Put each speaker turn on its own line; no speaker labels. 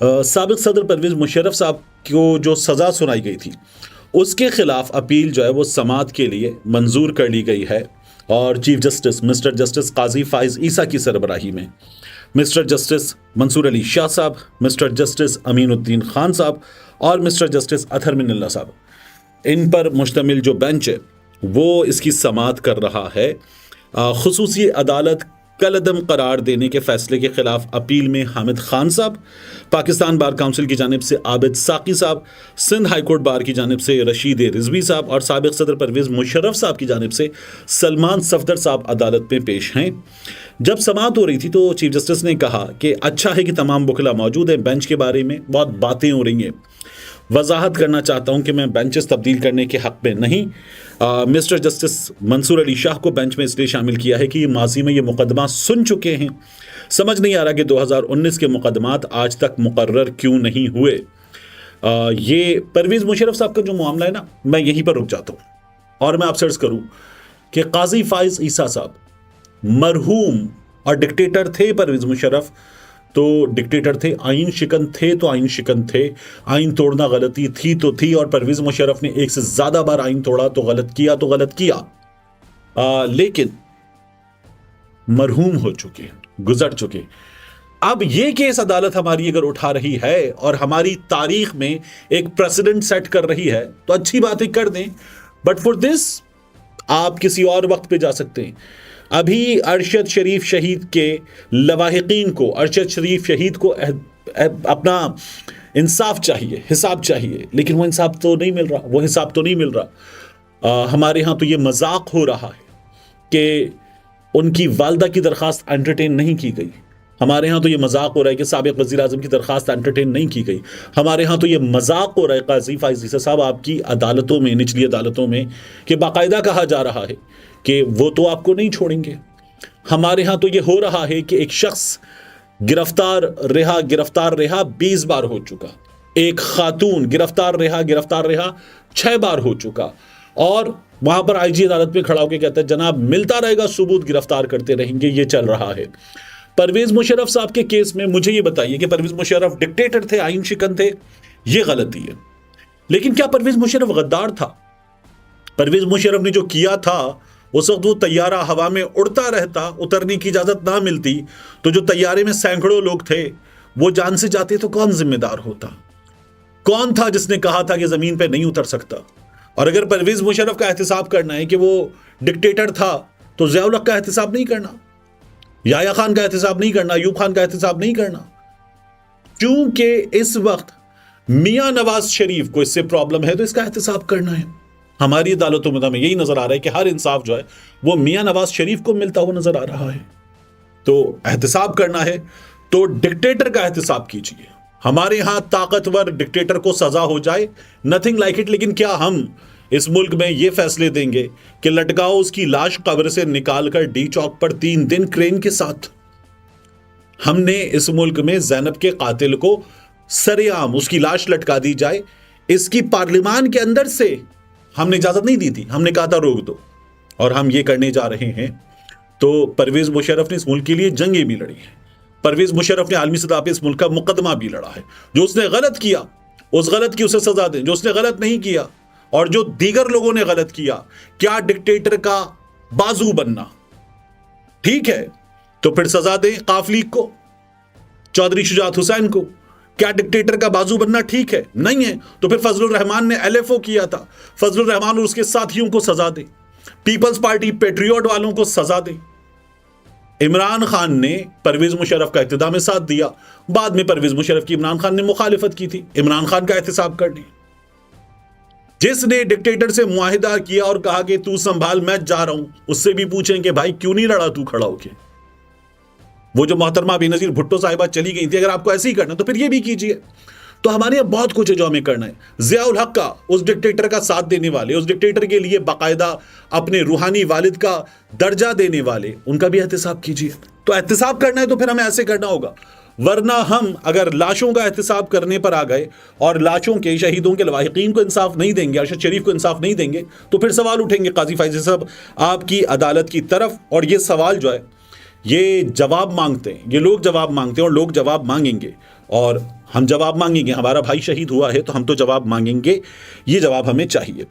साबिक सदर परवेज़ मुशर्रफ साहब को जो सज़ा सुनाई गई थी उसके खिलाफ अपील जो है वो समाअत के लिए मंजूर कर ली गई है और चीफ जस्टिस मिस्टर जस्टिस काजी फाइज ईसा की सरबराही में मिस्टर जस्टिस मंसूर अली शाह साहब, मिस्टर जस्टिस अमीनुद्दीन खान साहब और मिस्टर जस्टिस अतहर मिनल्ला साहब, इन पर मुश्तमिल जो बेंच है वो इसकी समाअत कर रहा है। खुसूसी अदालत कलअदम करार देने के फैसले के खिलाफ अपील में हामिद खान साहब, पाकिस्तान बार काउंसिल की जानिब से आबिद साकी साहब, सिंध हाई कोर्ट बार की जानिब से रशीद रिजवी साहब और साबिक सदर परवेज़ मुशर्रफ साहब की जानिब से सलमान सफदर साहब अदालत में पेश हैं। जब समाअत हो रही थी तो चीफ जस्टिस ने कहा कि अच्छा है कि तमाम वकीला मौजूद हैं, बेंच के बारे में बहुत बातें हो रही हैं। वजाहत करना चाहता हूं कि मैं बेंचेस तब्दील करने के हक़ में नहीं। मिस्टर जस्टिस मंसूर अली शाह को बेंच में इसलिए शामिल किया है कि माजी में ये मुकदमा सुन चुके हैं। समझ नहीं आ रहा कि 2019 के मुकदमात आज तक मुकर्रर क्यों नहीं हुए। ये परवेज़ मुशर्रफ साहब का जो मामला है ना, मैं यहीं पर रुक जाता हूँ और मैं आपसे अर्ज़ करूँ कि काजी फाइज ईसा साहब मरहूम और डिक्टेटर थे। परवेज़ मुशर्रफ तो डिक्टेटर थे, आइन शिकन थे तो आइन शिकन थे, आइन तोड़ना गलती थी तो थी, और परवेज़ मुशर्रफ ने एक से ज़्यादा बार आइन तोड़ा तो गलत किया लेकिन मरहूम हो चुके, गुजर चुके। अब ये केस अदालत हमारी अगर उठा रही है और हमारी तारीख में एक प्रेसिडेंट सेट कर रही है तो अच्छी बातें कर दें, बट फॉर दिस आप किसी और वक्त पे जा सकते हैं। अभी अरशद शरीफ शहीद के लवाहिकीन को, अरशद शरीफ शहीद को अपना इंसाफ चाहिए, हिसाब चाहिए, लेकिन वो इंसाफ तो नहीं मिल रहा, वो हिसाब तो नहीं मिल रहा। हमारे यहाँ तो ये मजाक हो रहा है कि उनकी वालदा की दरख्वास्त एंटरटेन नहीं की गई। हमारे यहाँ तो ये मजाक हो रहा है कि साबिक वज़ीर आज़म की दरख्वास्त एंटरटेन नहीं की गई। हमारे यहाँ तो ये मजाक हो रहा है काजी फाइज ईसा साहब आपकी अदालतों में, निचली अदालतों में, कि बाकायदा कहा जा रहा है कि वो तो आपको नहीं छोड़ेंगे। हमारे यहाँ तो ये हो रहा है कि एक शख्स गिरफ्तार रहा 20 बार हो चुका, एक खातून गिरफ्तार रहा 6 बार हो चुका, और वहां पर आईजी अदालत में खड़ा होकर कहता है जनाब मिलता रहेगा सबूत, गिरफ्तार करते रहेंगे। ये चल रहा है। परवेज़ मुशर्रफ साहब के केस में मुझे ये बताइए कि परवेज़ मुशर्रफ डिक्टेटर थे, आइन शिकन थे, ये गलती है, लेकिन क्या परवेज़ मुशर्रफ गद्दार था? परवेज़ मुशर्रफ ने जो किया था, उस वक्त वो तैयारा हवा में उड़ता रहता, उतरने की इजाजत ना मिलती तो जो तैयारे में सैकड़ों लोग थे वो जान से जाते तो कौन जिम्मेदार होता? कौन था जिसने कहा था कि जमीन पे नहीं उतर सकता? और अगर परवेज़ मुशर्रफ का एहतिसाब करना है कि वो डिक्टेटर था तो ज़िया-उल हक का एहतिसाब नहीं करना, याह्या खान का एहतिसाब नहीं करना, अयूब खान का एहतिसाब नहीं करना, क्योंकि इस वक्त मियां नवाज शरीफ को इससे प्रॉब्लम है तो इसका एहतिसाब करना है। हमारी अदालतों में हमें यही नजर आ रहा है कि हर इंसाफ जो है वो मियां नवाज शरीफ को मिलता हुआ नजर आ रहा है। तो एहतिसाब करना है तो डिक्टेटर का एहतिसाब कीजिए। हमारे यहां ताकतवर डिक्टेटर को सजा हो जाए, नथिंग लाइक इट, लेकिन क्या हम इस मुल्क में ये फैसले देंगे कि लटकाओ उसकी लाश कब्र से निकालकर डी चौक पर 3 दिन क्रेन के साथ? हमने इस मुल्क में ज़ैनब के कातिल को सरेआम उसकी लाश लटका दी जाए, इसकी पार्लियामान के अंदर से हमने इजाजत नहीं दी थी। हमने कहा था रोक दो, और हम ये करने जा रहे हैं। तो परवेज़ मुशर्रफ ने इस मुल्क के लिए जंगें भी लड़ी हैं। परवेज़ मुशर्रफ ने आलमी सतह पे इस मुल्क का मुकदमा भी लड़ा है। जो उसने गलत किया उस गलत की उसे सजा दें, जो उसने गलत नहीं किया और जो दीगर लोगों ने गलत किया, क्या डिक्टेटर का बाजू बनना ठीक है तो फिर सजा दें काफली को, चौधरी शुजात हुसैन को। क्या डिक्टेटर का बाजू बनना ठीक है? नहीं है तो फिर फजलुर रहमान ने LFO किया था, फजलुर रहमान और उसके साथियों को सजा दे। पीपल्स पार्टी पेट्रियट वालों को सजा दे। इमरान खान ने परवेज़ मुशर्रफ का इब्तिदा में साथ दिया, बाद में परवेज़ मुशर्रफ की इमरान खान ने मुखालिफत की थी। इमरान खान का एहतिसाब करने, जिसने डिक्टेटर से मुआहिदा किया और कहा कि तू संभाल मैं जा रहा हूं, उससे भी पूछें कि भाई क्यों नहीं लड़ा तू खड़ा होके? वो जो मोहतरमा बेनजीर भुट्टो साहिबा चली गई थी, अगर आपको ऐसे ही करना तो फिर ये भी कीजिए। तो हमारे यहाँ बहुत कुछ है जो हमें करना है। ज़िया-उल हक का, उस डिक्टेटर का साथ देने वाले, उस डिक्टेटर के लिए बाकायदा अपने रूहानी वालिद का दर्जा देने वाले, उनका भी एहतिसाब कीजिए। तो एहतिसाब करना है तो फिर हमें ऐसे करना होगा, वरना हम अगर लाशों का एहतिसाब करने पर आ गए और लाशों के, शहीदों के लवाहिकीन को इंसाफ नहीं देंगे, अरशद शरीफ को इंसाफ नहीं देंगे, तो फिर सवाल उठेंगे काजी फाइज साहब आपकी अदालत की तरफ। और ये सवाल जो है ये जवाब मांगते हैं, ये लोग जवाब मांगते हैं और लोग जवाब मांगेंगे, और हम जवाब मांगेंगे। हमारा भाई शहीद हुआ है तो हम तो जवाब मांगेंगे, ये जवाब हमें चाहिए।